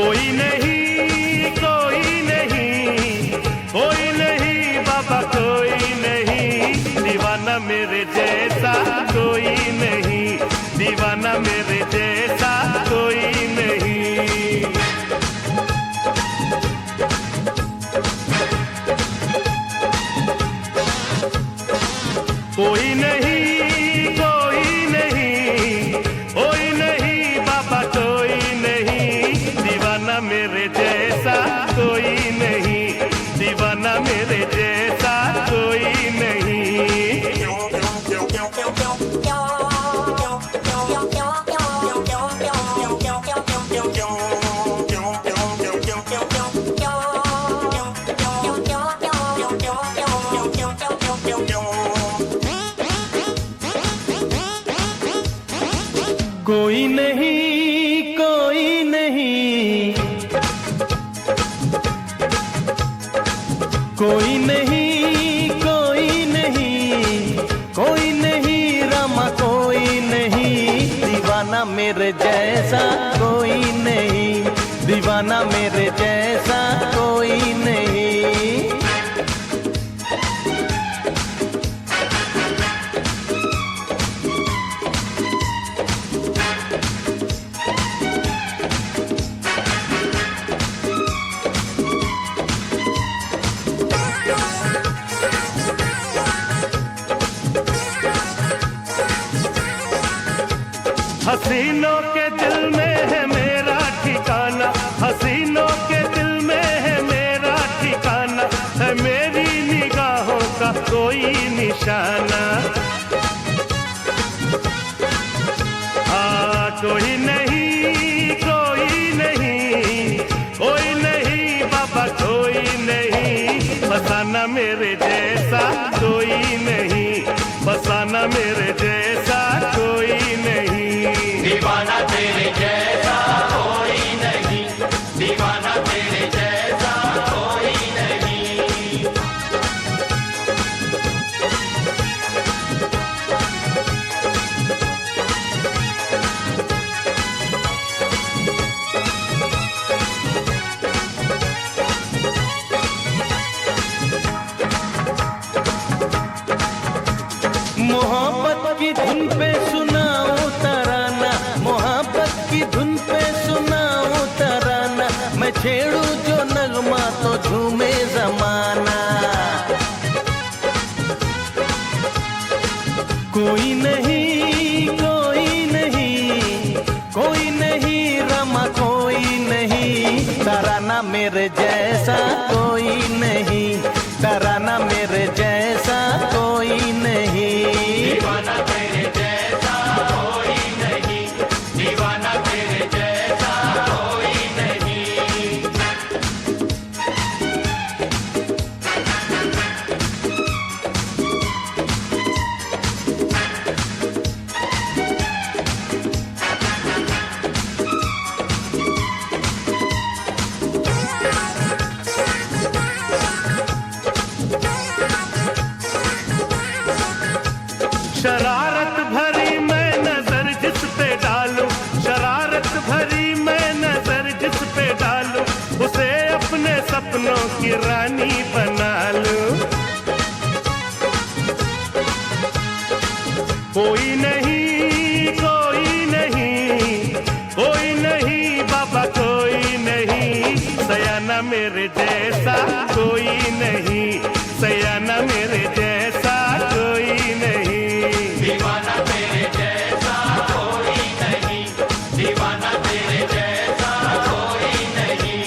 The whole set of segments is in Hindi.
कोई नहीं, कोई नहीं, कोई नहीं बाबा, कोई नहीं दीवाना मेरे जैसा, कोई नहीं दीवाना मेरे जैसा, कोई नहीं। कोई नहीं, कोई नहीं, कोई नहीं बाबा, कोई नहीं दीवाना मेरे जैसा, कोई नहीं दीवाना मेरे जैसा, कोई नहीं। कोई नहीं, कोई नहीं, कोई नहीं, कोई नहीं, कोई नहीं रामा, कोई नहीं दीवाना मेरे जैसा, कोई नहीं दीवाना मेरे जैसा, कोई नहीं। हसीनों के दिल में है मेरा ठिकाना, हसीनों के दिल में है मेरा ठिकाना, है मेरी निगाहों का कोई निशाना। हाँ कोई नहीं, कोई नहीं, कोई नहीं बाबा, कोई नहीं फसाना मेरे जैसा, कोई नहीं फसाना मेरे जैसा, कोई नहीं। दीवाना तेरे जैसा कोई नहीं, दीवाना तेरे जैसा कोई नहीं। मोहब्बत की धुन पे सुनाऊं तराना, मोहब्बत की धुन पे सुनाऊं तराना, मैं छेड़ू जो नगमा तो झूमे जमाना। कोई नहीं, कोई नहीं, कोई नहीं रमा, कोई नहीं तराना मेरे जैसा, कोई नहीं तराना मेरे जैसा, कोई नहीं। दीवाना तेरे जैसा कोई नहीं, दीवाना तेरे जैसा कोई नहीं। शरारत भरी मैं नजर जिस पे डालूं, शरारत भरी मैं नजर जिस पे डालूं, उसे अपने सपनों की रानी बना लूं। कोई नहीं, कोई नहीं, कोई नहीं बाबा, कोई नहीं सयाना मेरे जैसा, कोई नहीं सयाना मेरे जैसा, कोई नहीं। दीवाना तेरे जैसा कोई नहीं, दीवाना तेरे जैसा कोई नहीं।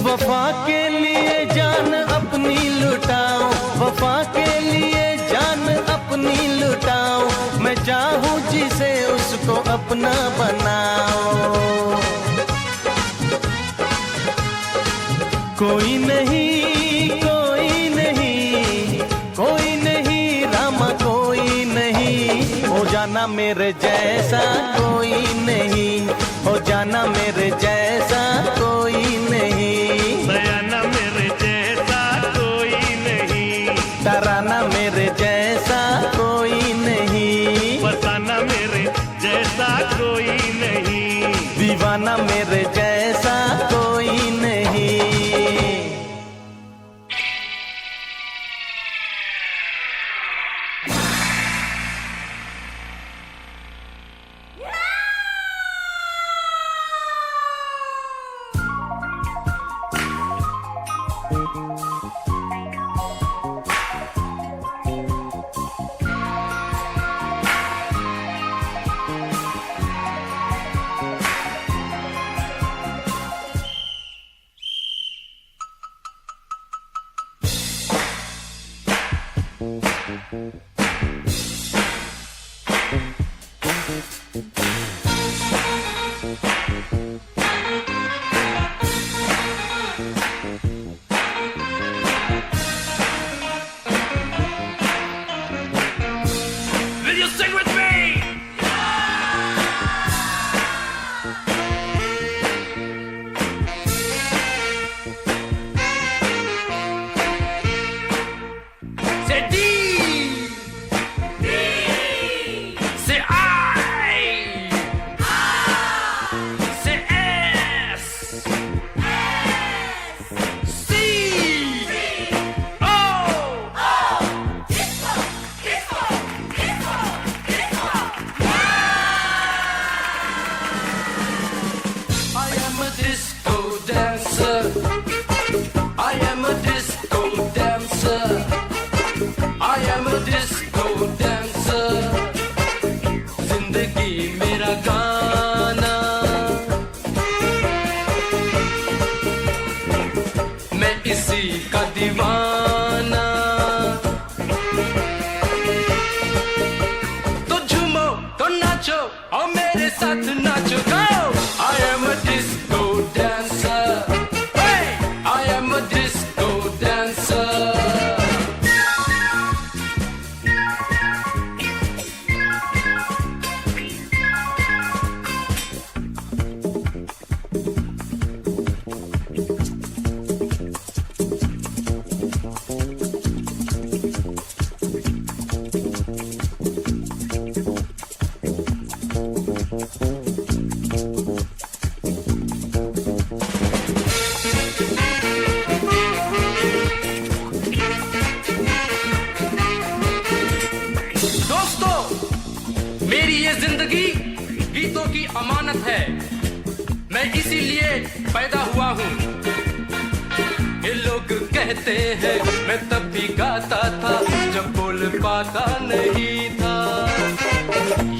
वफा के लिए जान अपनी लुटाओ, वफा के लिए जान अपनी लुटाओ, मैं चाहूँ जिसे उसको अपना बनाओ। कोई नहीं, कोई नहीं, कोई नहीं रामा, कोई नहीं हो जाना जाना मेरे जैसा कोई नहीं, हो जाना मेरे जैसा कोई नहीं, बयाना मेरे जैसा कोई नहीं, तराना मेरे जैसा कोई नहीं, फसाना मेरे जैसा कोई नहीं, दीवाना मेरे जैसा कोई नहीं। Will you sing with me? Say D. Say I. Say S. C. O. I am a disco dancer. I am a disco dancer. I am a disco dancer. जिंदगी मेरा गाना, मैं इसी का दीवाना। तो झूमो तो नाचो और मेरे साथ नाचो। Go! I am a disco dancer. Hey! I am a disco dancer. दोस्तों, मेरी ये जिंदगी गीतों की अमानत है। मैं इसीलिए पैदा हुआ हूँ। ये लोग कहते हैं मैं तब भी गाता था जब बोल पाता नहीं था।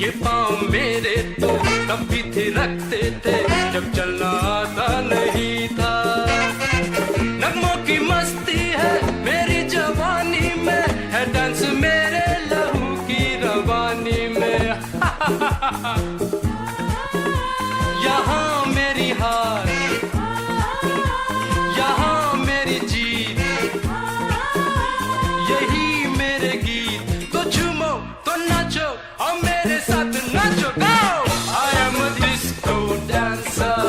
ये पाँव मेरे तो तब भी थिरकते थे जब चलना आता नहीं था। नगमों की मस्ती है मेरी जवानी में, है डांस मेरे लहू की रवानी में। यहाँ मेरी हार, यहाँ मेरी जीत, यही मेरे गीत। तो झूमो तो नाचो और मेरे साथ नाचो। Go! I am a disco dancer.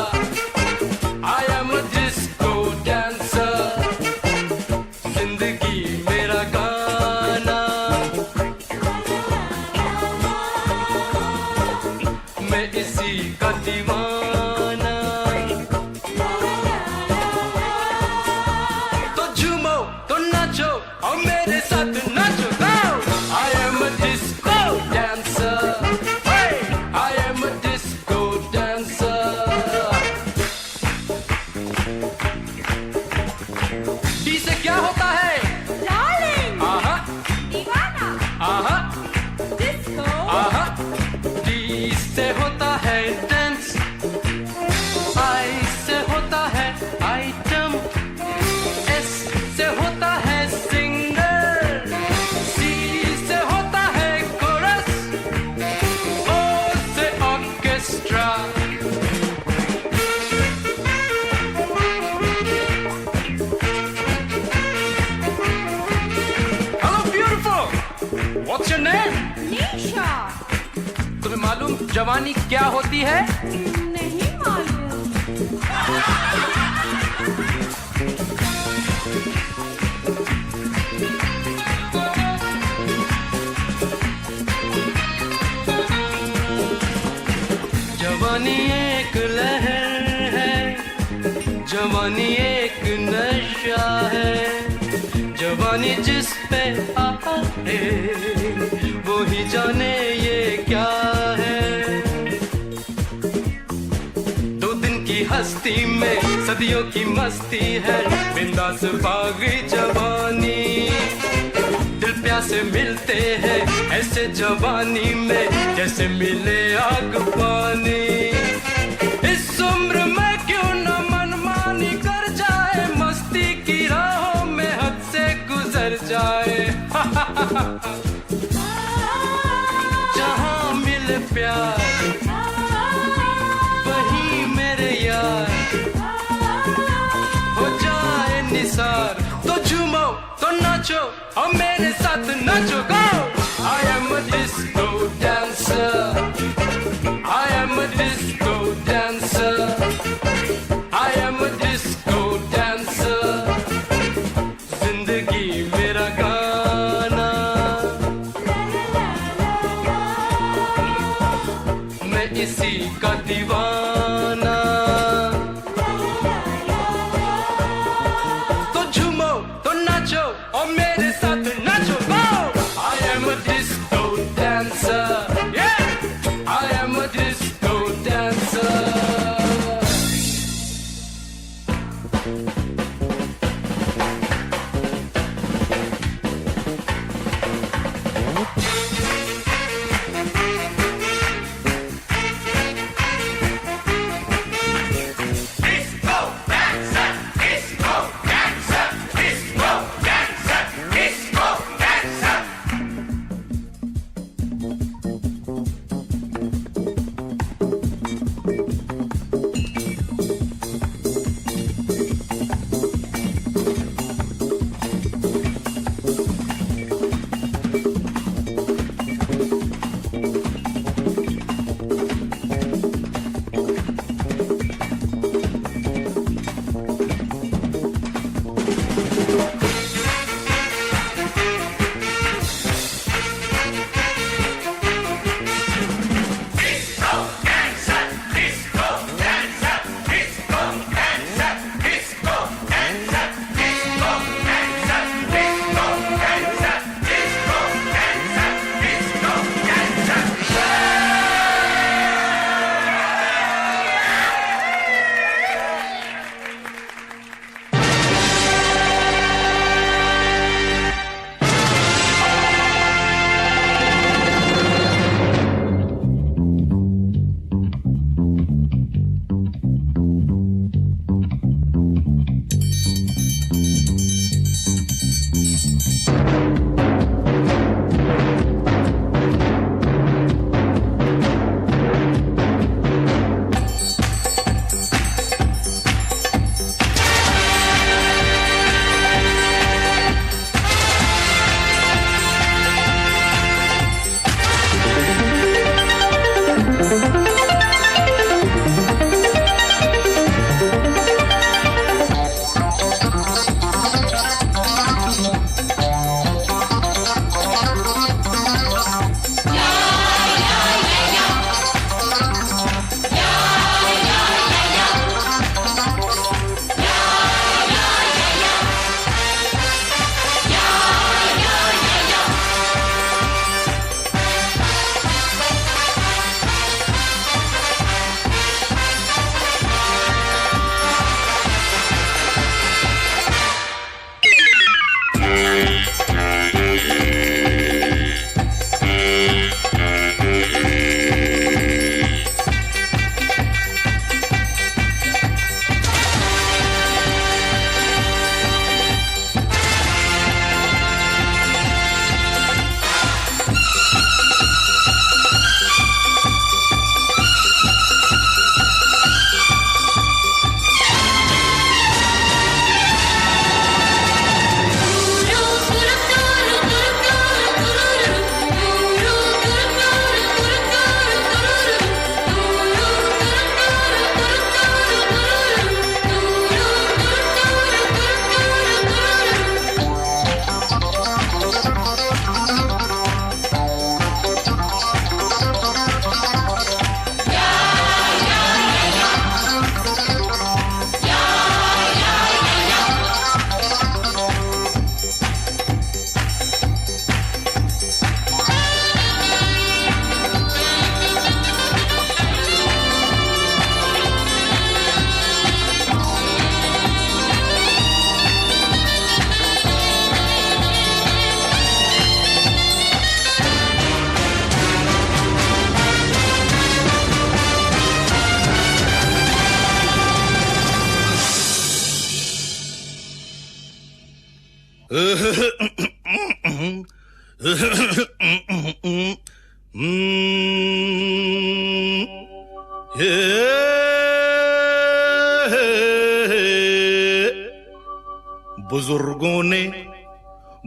जवानी क्या होती है? नहीं मालूम। जवानी एक लहर है, जवानी एक नशा है, जवानी जिस पे आए वो ही जाने ये क्या है। 2 दिन की हस्ती में सदियों की मस्ती है, बिंदास बागी जवानी। दिल प्यासे मिलते हैं ऐसे जवानी में, जैसे मिले आग पानी। इस उम्र में क्यों न मनमानी कर जाए, मस्ती की राहों में हद से गुजर जाए। जहां मिले प्यार वहीं मेरे यार, हो जाए निसार। तो झूमो तो नाचो और मेरे साथ नाचो। गो! I am a disco dancer, I am a disco dancer, I am a disco dancer। जिंदगी मेरा गाना, मैं इसी का दीवाना। तो झूमो तो नाचो और मेरे साथ नाचो। गो! I am a disco dancer, yeah, I am a disco dancer।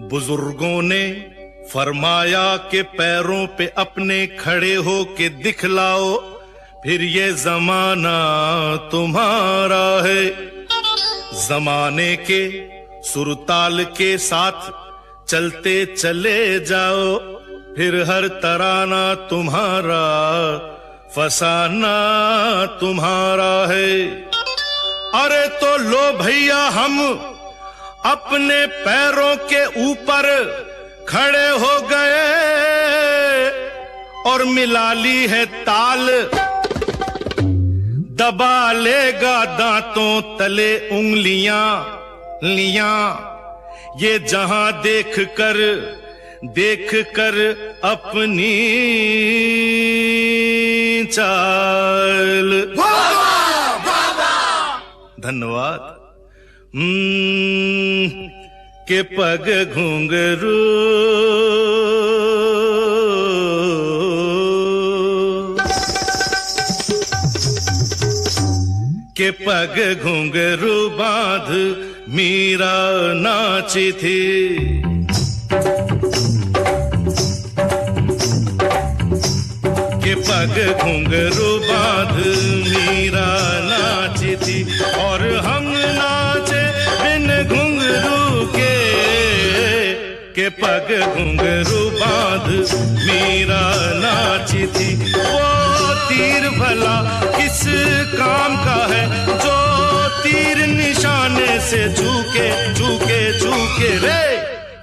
बुजुर्गों ने फरमाया कि पैरों पे अपने खड़े हो के दिखलाओ, फिर ये जमाना तुम्हारा है। जमाने के सुरताल के साथ चलते चले जाओ, फिर हर तराना तुम्हारा, फसाना तुम्हारा है। अरे तो लो भैया हम अपने पैरों के ऊपर खड़े हो गए और मिला ली है ताल, दबा लेगा दांतों तले उंगलियां लियां, ये जहां देख कर अपनी चाल। धन्यवाद। के पग घुंघरू के पग घुंघरू बांध मीरा नाची थी। के पग घुंघरू बांध मीरा नाची थी और हम नाचे बिन घुंघरू के पग घुंघरू बांध मीरा नाची थी। वो तीर भला किस काम का है जो तीर निशाने से झुके झुके झुके रे।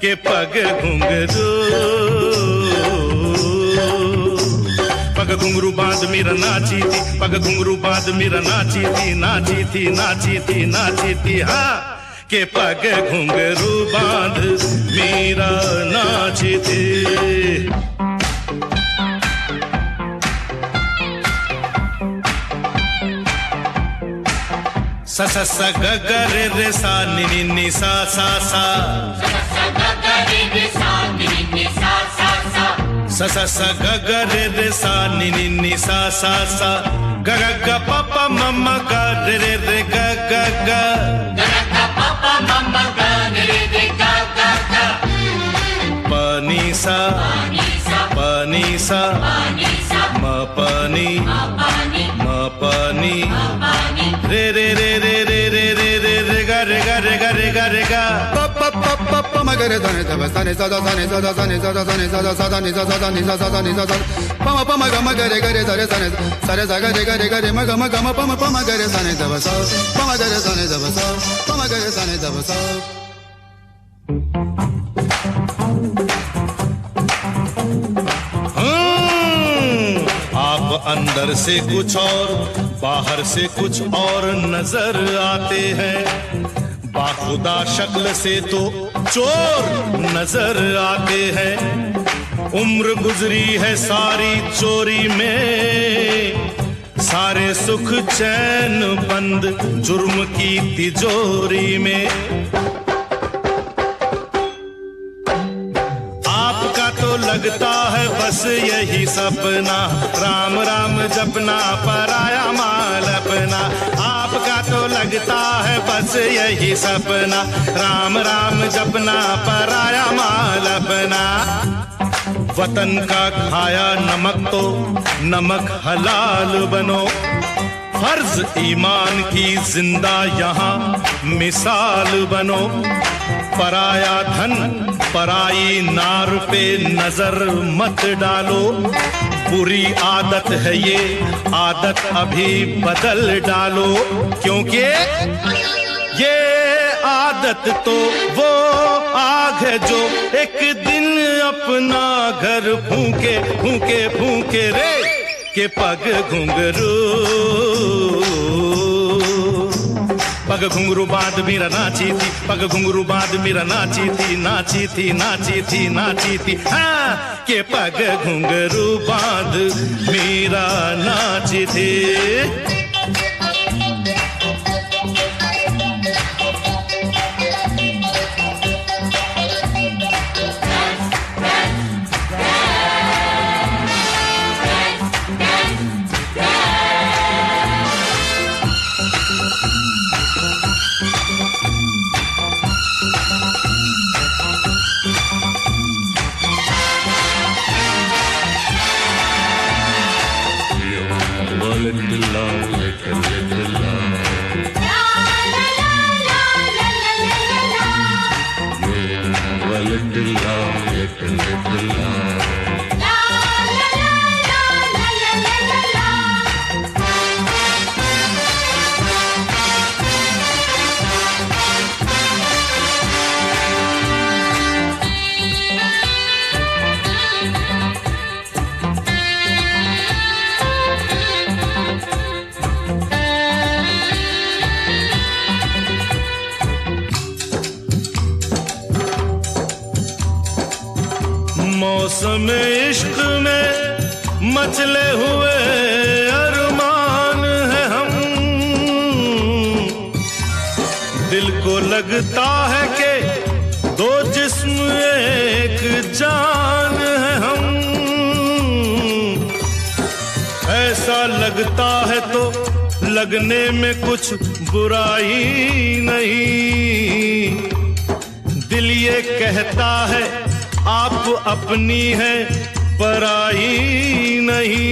के पग घुंघरू पग घुंघरू बांध मीरा नाची थी, पग घुंघरू बांध मीरा नाची थी, नाची थी नाची थी नाची थी। हाँ के पग घुंघरू बांध मीरा नाची थी। स स स ग ग रे रे सा नि नि नि सा सा सा। स स स ग ग रे रे सा नि नि नि सा सा सा। ग ग ग प प म म ग रे रे रे ग ग ग। पानी सा पानी सा म पानी म पानी रे रे रे रे रे रे रे रे रे गा रे गा रे गा रे गा रे गा प प प प प म ग रे ध ने ध ब स ने स द स ने स द स ने स द स ने स द स द ने स स द ने स स द ने स स प म प म ग म ग रे ग रे ध रे स ने स रे स ग रे ग रे ग रे म ग म ग म प म प म ग रे स ने ध ब स प म ग रे स ने ध ब स प म ग रे स ने ध ब स। आप अंदर से कुछ और बाहर से कुछ और नजर आते हैं, बाखुदा शक्ल से तो चोर नजर आते हैं। उम्र गुजरी है सारी चोरी में, सारे सुख चैन बंद जुर्म की तिजोरी में। लगता है बस यही सपना, राम राम जपना पराया माल अपना। आपका तो लगता है बस यही सपना, राम राम जपना पराया माल अपना। वतन का खाया नमक तो नमक हलाल बनो, फर्ज ईमान की जिंदा यहाँ मिसाल बनो। पराया धन पराई नार पे नजर मत डालो, बुरी आदत है ये आदत अभी बदल डालो। क्योंकि ये आदत तो वो आग है जो एक दिन अपना घर फूके फूके फूके रे। के पग घुंघरू पग घुंघरू बांध मीरा नाची थी, पग घुंघरू बांध मीरा नाची थी, नाची थी नाची थी नाची थी। हाँ के पग घुंघरू बांध मीरा नाची थी। little love. La la la la la la la la la. मौसम इश्क में मचले हुए अरमान है हम, दिल को लगता है कि दो जिस्म एक जान है हम, ऐसा लगता है तो लगने में कुछ बुराई नहीं, दिल ये कहता है आप अपनी है पराई नहीं।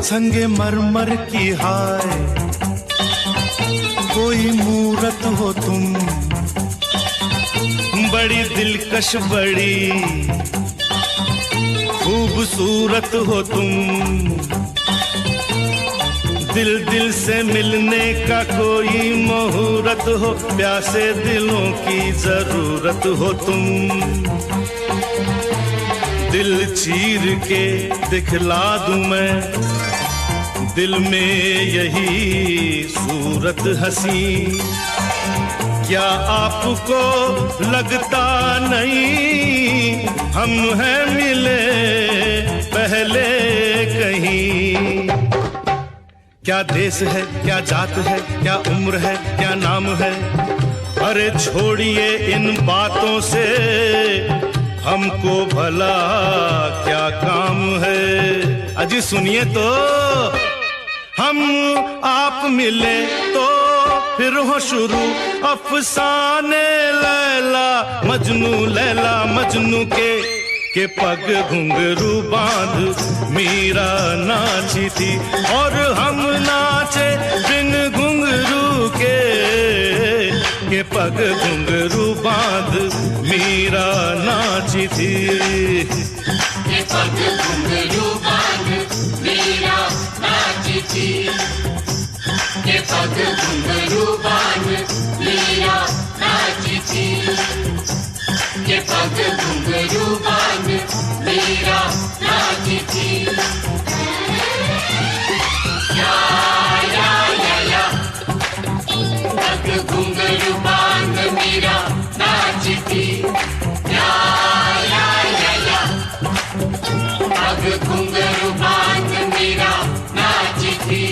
संगे मरमर की हाय कोई मूरत हो तुम, बड़ी दिलकश बड़ी खूबसूरत हो तुम, दिल दिल से मिलने का कोई मुहूर्त हो, प्यासे दिलों की जरूरत हो तुम, दिल चीर के दिखला दूं मैं दिल में यही सूरत हसी, क्या आपको लगता नहीं हम हैं मिले पहले कहीं। क्या देश है क्या जात है क्या उम्र है क्या नाम है, अरे छोड़िए इन बातों से हमको भला क्या काम है। अजी सुनिए तो हम आप मिले तो फिर हो शुरू अफसाने लैला मजनू के पग घुंघरू बांध मीरा नाची थी और हम नाचे बिन घुंघरू के पग घुंघरू बांध मीरा नाची थी, के पग घुंघरू बांध मीरा नाची थी, के पग घुंघरू बांध मीरा नाची थी, के पग घुंघरू बांध मीरा नाची थी। या पग घुंघरू बांध मीरा नाची थी, या पग घुंघरू बांध मीरा नाची थी।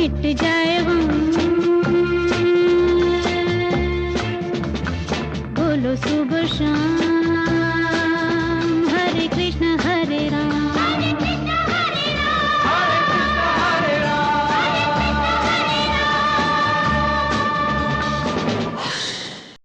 मिट जाए गम